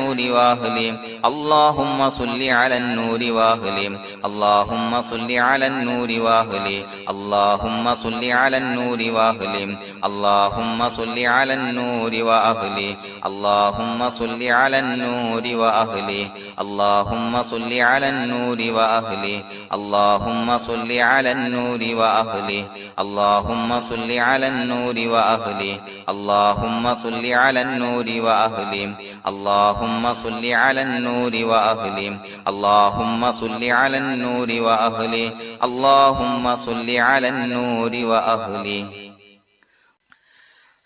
النور وأهله اللهم صل على النور وأهله اللهم صل على النور وأهله اللهم صل على النور وأهله اللهم صل على النور وأهله اللهم صل على النور وأهله اللهم صل على النور وأهله اللهم صل على النور وأهله اللهم صل على النور وأهله اللهم صل على النور وأهله اللهم صل على النور وأهله اللهم صل على النور وأهله اللهم صل على النور وأهله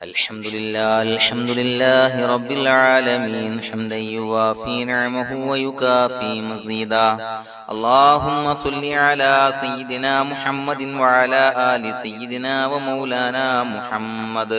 الحمد لله رب العالمين حمدا يوافي نعمه ويكافي مزيدا اللهم صل على سيدنا محمد وعلى آل سيدنا ومولانا محمد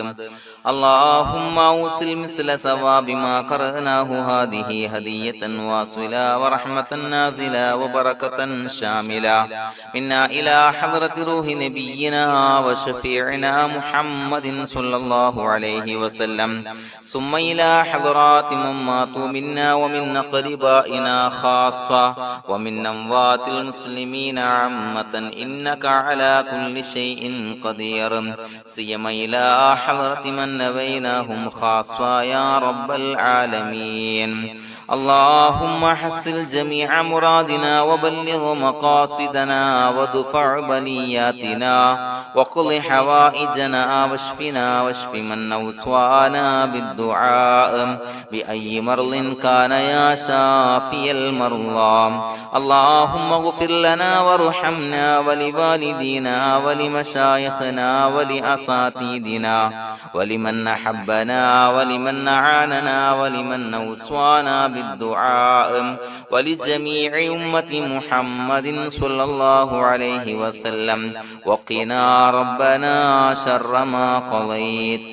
اللهم أوصل مثل ثواب ما قرأناه هذه هدية واصلة ورحمة نازلة وبركة شاملة منا إلى حضرة روح نبينا وشفيعنا محمد صلى الله عليه وسلم ثم إلى حضرات من ماتوا منا ومن أقربائنا خاصة ومن أموات المسلمين عامة إنك على كل شيء قدير سيما إلى حضرة من نبيناهم خاصة يا رب العالمين اللهم حصل جميع مرادنا وبلغ مقاصدنا ودفع بلياتنا وقض حوائجنا واشفنا واشف من أوصانا بالدعاء بأي مرض كان يا شافي المرضى اللهم اغفر لنا وارحمنا ولوالدينا ولمشايخنا ولأساتذتنا ولمن أحبنا ولمن أعاننا ولمن أوصانا بالدعاء ولجميع أمة محمد صلى الله عليه وسلم وقنا ربنا شر ما قضيت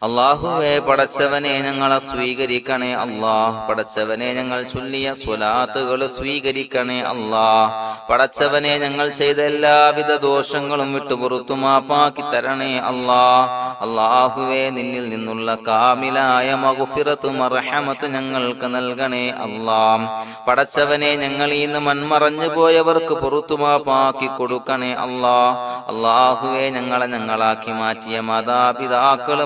അല്ലാഹുവേ പടച്ചവനെ ഞങ്ങളെ സ്വീകരിക്കണേ അല്ലാഹ് പടച്ചവനെ ഞങ്ങൾ ചൊല്ലിയ സ്വലാത്തുകൾ സ്വീകരിക്കണേ അല്ലാഹ് പടച്ചവനെ ഞങ്ങൾ ചെയ്ത എല്ലാവിധ ദോഷങ്ങളും വിട്ടുപുറത്തു മാപ്പാക്കി തരണേ അല്ലാഹ് അല്ലാഹുവേ നിന്നിൽ നിന്നുള്ള കാമിലായ മഗ്ഫിറത്തും റഹ്മത്തും ഞങ്ങൾക്ക് നൽകണേ അല്ലാഹ് പടച്ചവനെ ഞങ്ങൾ ഇന്ന് മൺമറഞ്ഞു പോയവർക്ക് പുറത്തു മാപ്പാക്കി കൊടുക്കണേ അല്ലാഹ് അല്ലാഹുവേ ഞങ്ങളാക്കി മാറ്റിയ മാതാപിതാക്കൾ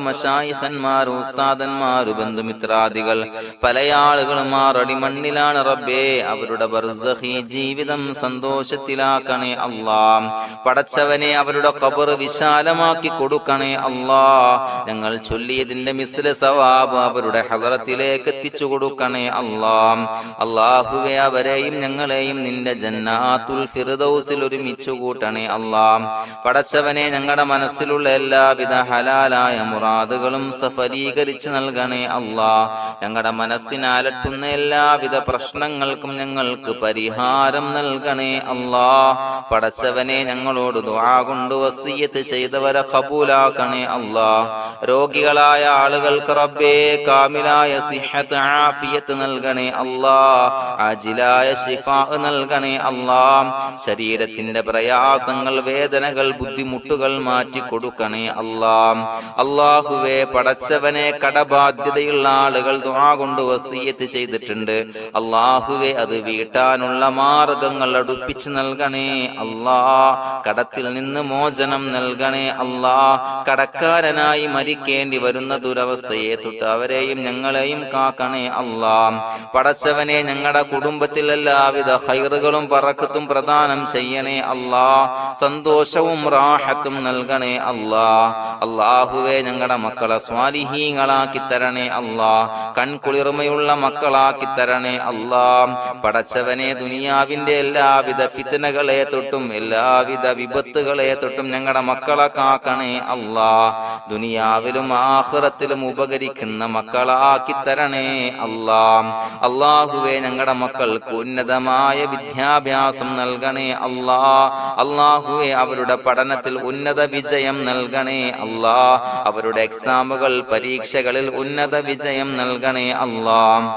ഖന്മാർ ഉസ്താദന്മാർ ബന്ധുമിത്രാദികൾ പല ആളുകളും ആറടി മണ്ണിലാണ് റബ്ബേ അവരുടെ ബർസഖി ജീവിതം സന്തോഷത്തിലാക്കണേ അല്ലാഹ് പടച്ചവനെ അവരുടെ ഖബർ വിശാലമാക്കി കൊടുക്കണേ അല്ലാഹ് ഞങ്ങൾ ചൊല്ലിയതിന്റെ മിസ്ല സവാബ് അവരുടെ ഹദറത്തിലേക്ക് എത്തിച്ചു കൊടുക്കണേ അല്ലാഹ് അല്ലാഹുവേ അവരെയും ഞങ്ങളെയും നിന്റെ ജന്നാത്തുൽ ഫിർദൗസിൽ ഒരുമിച്ചു കൂട്ടണേ അല്ലാഹ് പടച്ചവനെ ഞങ്ങളുടെ മനസ്സിലുള്ള എല്ലാവിധ ഹലാലായ മുറാദുകൾ സഫലീകരിച്ച് നൽകണേ അല്ലാഹ് ഞങ്ങളുടെ മനസ്സിനെ അലട്ടുന്ന എല്ലാവിധ പ്രശ്നങ്ങൾക്കും ഞങ്ങൾക്ക് പരിഹാരം നൽകണേ അല്ലാഹ് പടച്ചവനെ ഞങ്ങളോട് ദുആ കൊണ്ട് വസിയത്ത് ചെയ്തവരെ ഖബൂലാക്കണേ അല്ലാഹ് രോഗികളായ ആളുകൾക്ക് റബ്ബേ കാമിലായ സിഹത്ത് ആഫിയത്ത് നൽകണേ അല്ലാഹ് ആജിലായ ശിഫാ നൽകണേ അല്ലാഹ് ശരീരത്തിന്റെ പ്രയാസങ്ങൾ വേദനകൾ ബുദ്ധിമുട്ടുകൾ മാറ്റി കൊടുക്കണേ അല്ലാഹ് അല്ലാഹുവേ പടച്ചവനെ കടബാധ്യതയുള്ള ആളുകൾ ദുആ കൊണ്ട് വസിയത്ത് ചെയ്തിട്ടുണ്ട് അല്ലാഹുവേ അത് വീട്ടാനുള്ള മാർഗങ്ങൾ അടുപ്പിച്ച് നൽകണേ അല്ലാഹ് കടത്തിൽ നിന്ന് മോചനം നൽകണേ അല്ലാഹ് കടക്കാരനായി മരിക്കേണ്ടി വരുന്ന ദുരവസ്ഥയെ തൊട്ട് അവരെയും ഞങ്ങളെയും കാക്കണേ അല്ലാഹ് പടച്ചവനെ ഞങ്ങളുടെ കുടുംബത്തിൽ എല്ലാവിധ ഖൈറുകളും ബറക്കത്തും പ്രദാനം ചെയ്യണേ അല്ലാഹ് സന്തോഷവും റാഹത്തും നൽകണേ അല്ലാഹ് അല്ലാഹുവേ ഞങ്ങളുടെ മക്കളെ സ്വാലിഹീങ്ങളാക്കി തരണേ അല്ലാഹ് കൺകുളിർമയുള്ള മക്കളാക്കി തരണേ അല്ലാഹ് പടച്ചവനെ ദുനിയാവിന്റെ എല്ലാവിധ ഫിത്നകളെ തൊട്ടും എല്ലാവിധ വിപത്തുകളെ തൊട്ടും ഞങ്ങളുടെ മക്കളെ കാക്കണേ അല്ലാഹ് ദുനിയാവിലും ആഖിറത്തിലും ഉപകരിക്കുന്ന മക്കളാക്കി തരണേ അല്ലാഹ് അല്ലാഹുവേ ഞങ്ങളുടെ മക്കൾക്ക് ഉന്നതമായ വിദ്യാഭ്യാസം നൽകണേ അല്ലാഹ് അല്ലാഹുവേ അവരുടെ പഠനത്തിൽ ഉന്നത വിജയം നൽകണേ അല്ലാഹ് അവരുടെ എക്സാമുകൾ പരീക്ഷകളിൽ ഉന്നത വിജയം നൽകണേ അല്ലാഹ്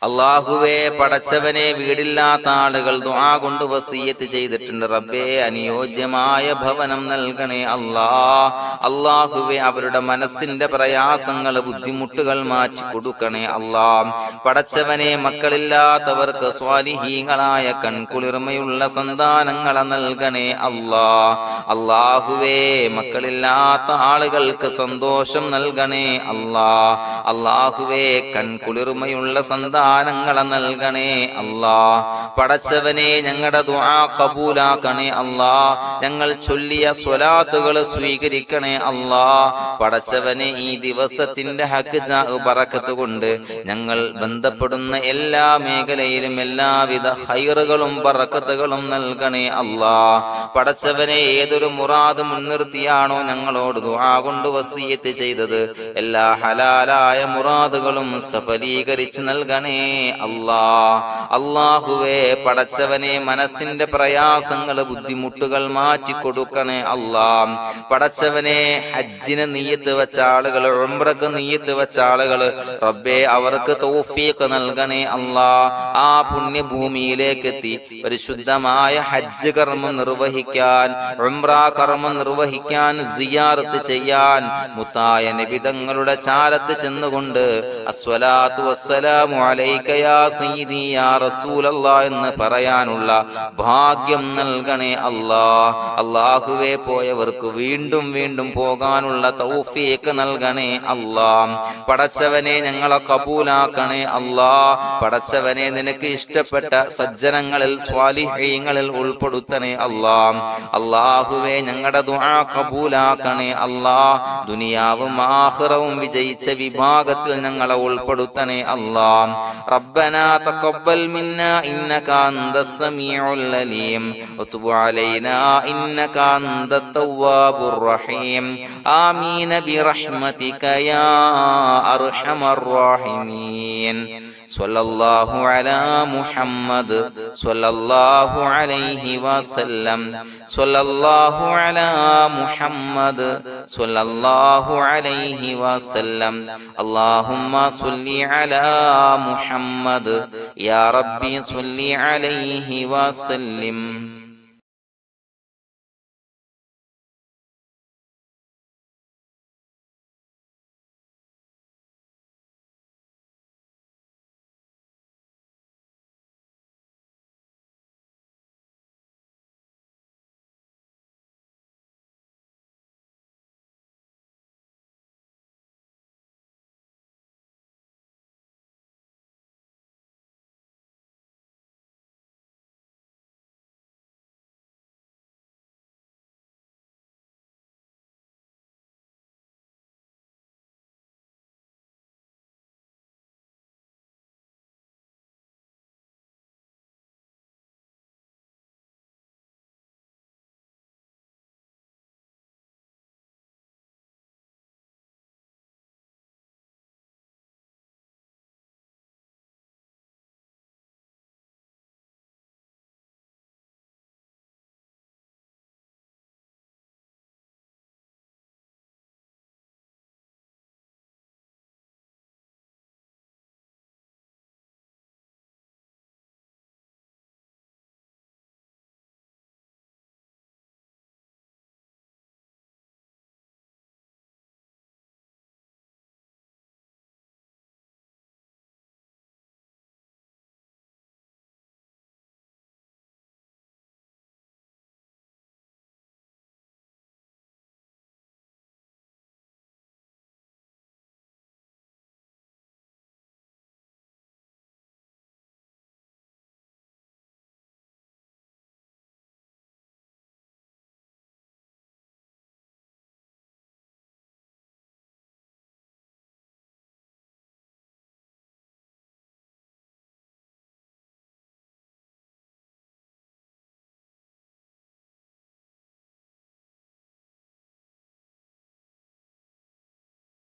അല്ലാഹുവേ, പടച്ചവനെ, വീടില്ലാത്ത ആളുകൾ ദുആ കൊണ്ട് വസിയ്യത്ത് ചെയ്തിട്ടുണ്ട്. റബ്ബേ, അനുയോജ്യമായ ഭവനം നൽകണേ അല്ലാ. അല്ലാഹുവേ, അവരുടെ മനസ്സിന്റെ പ്രയാസങ്ങൾ, ബുദ്ധിമുട്ടുകൾ മാറ്റി കൊടുക്കണേ അല്ലാ. പടച്ചവനെ, മക്കളില്ലാത്തവർക്ക് സ്വാലിഹീങ്ങളായ കൺകുളിർമയുള്ള സന്താനങ്ങളെ നൽകണേ അല്ലാ. അല്ലാഹുവേ, മക്കളില്ലാത്ത ആളുകൾക്ക് സന്തോഷം നൽകണേ അല്ലാ. അല്ലാഹുവേ, കൺകുളിർമയുള്ള സന്താനങ്ങളെ നൽകണേ അല്ലാ. പടച്ചവനെ, ഞങ്ങളുടെ ദുആ ഖബൂലാക്കണേ അല്ലാ. ഞങ്ങൾ ചൊല്ലിയ സ്വലാത്തുകൾ സ്വീകരിക്കണേ അല്ലാ. പടച്ചവനെ, ഈ ദിവസത്തിന്റെ ഹഖ് ബറക്കത്ത് കൊണ്ട് ഞങ്ങൾ ബന്ധപ്പെടുന്ന എല്ലാ മേഖലയിലും എല്ലാവിധ ഖൈറുകളും ബറക്കത്തുകളും നൽകണേ അല്ലാ. പടച്ചവനെ, ഏതൊരു മുറാദ് മുൻനിർത്തിയാണോ ഞങ്ങളോട് ദുആ കൊണ്ട് വസിയ്യത്ത് ചെയ്തത്, എല്ലാ ഹലാലായ മുറാദുകളും സഫലീകരിച്ച് നൽകണേ അല്ലാ. അല്ലാഹുവേ, പടച്ചവനെ, മനസ്സിന്റെ പ്രയാസങ്ങൾ, ബുദ്ധിമുട്ടുകൾ മാറ്റി കൊടുക്കണേ അല്ലാ. പടച്ചവനെ, ഹജ്ജിന് നിയ്യത്ത് വെച്ച ആളുകൾ, ഉംറക്ക് നിയ്യത്ത് വെച്ച ആളുകൾ, റബ്ബേ, അവർക്ക് തൗഫീഖ് നൽകണേ അല്ലാ. ആ പുണ്യഭൂമിയിലേക്ക് എത്തി പരിശുദ്ധമായ ഹജ്ജ് കർമ്മം നിർവഹിക്കാൻ, ഉംറ കർമ്മം നിർവഹിക്കാൻ, സിയാറത്ത് ചെയ്യാൻ, മുത്തായ നബി തങ്ങളുടെ ചാരത്ത് ചെന്നുകൊണ്ട് അസ്സലാത്തു വസ്സലാമു അലൈക യാ സയ്യിദി യാ റസൂലല്ലാഹ് എന്ന് പറയാനുള്ള ഭാഗ്യം നൽകണേ അല്ലാ. അല്ലാഹുവേ, പോയവർക്ക് വീണ്ടും വീണ്ടും പോകാനുള്ള തൗഫീഖ് നൽകണേ അല്ലാ. പടച്ചവനെ, ഞങ്ങളെ കബൂലാക്കണേ അല്ലാ. പടച്ചവനെ, നിനക്ക് ഇഷ്ടപ്പെട്ട സജ്ജനങ്ങളിൽ, സ്വാലിഹീങ്ങളിൽ ഉൾപ്പെടുത്തണേ അല്ലാ. അല്ലാഹുവേ, ഞങ്ങളുടെ ദുആ കബൂലാക്കണേ അല്ലാ. ദുനിയാവും ആഖിറവും വിജയിച്ച വിഭാഗത്തിൽ ഞങ്ങളെ ഉൾപ്പെടുത്തണേ അല്ലാ. റബ്ബനാ തഖബ്ബൽ മിന്നാ ഇന്നക അൻതസ് സമീഉൽ അലീം വതുബ് അലൈനാ ഇന്നക അൻതത് തവ്വാബുർ റഹീം. ആമീൻ ബിറഹ്മതിക യാ അർഹമർ റഹീമീൻ. സ്വല്ലല്ലാഹു അലാ മുഹമ്മദ് സ്വല്ലല്ലാഹു അലൈഹി വസല്ലം. സ്വല്ലല്ലാഹു അലാ മുഹമ്മദ് സ്വല്ലല്ലാഹു അലൈഹി വസല്ലം. അല്ലാഹുമ്മ സ്വല്ലി അലാ മുഹമ്മദ് യാ റബ്ബി സ്വല്ലി അലൈഹി വസല്ലം.